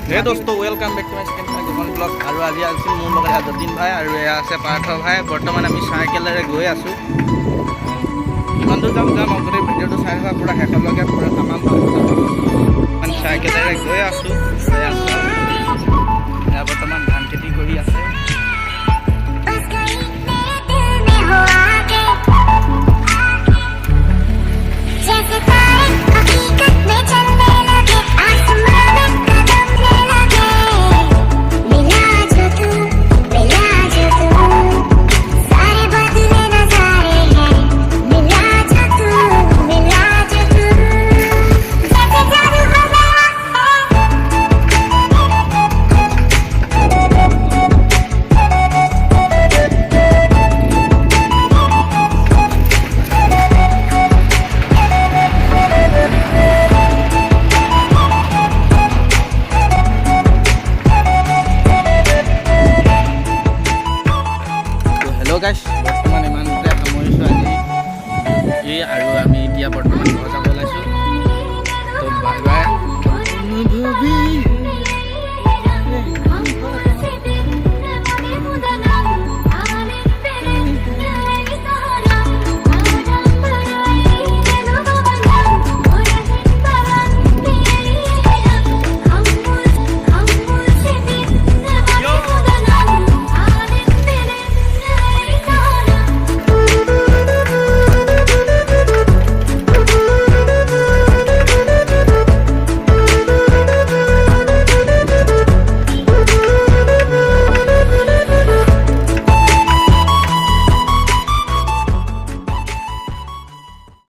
হে দোস্ত welcome back to my channel blog আৰু আজি আছে মোৰ লগত যতীন ভাই আৰু এয়া আছে পাৰ্থ ভাই বৰ্তমান আমি চাইকেলেৰে গৈ আছোঁ কিমান দূৰ যাম আগতে ভিডিঅ'টো চাই থকা পুৰা শেষলৈকে পুৰা তামাম মানে চাইকেলেৰে গৈ আছোঁ এয়া বৰ্তমান ধান খেতি কৰি আছে जैसे तारे हकीकत में चल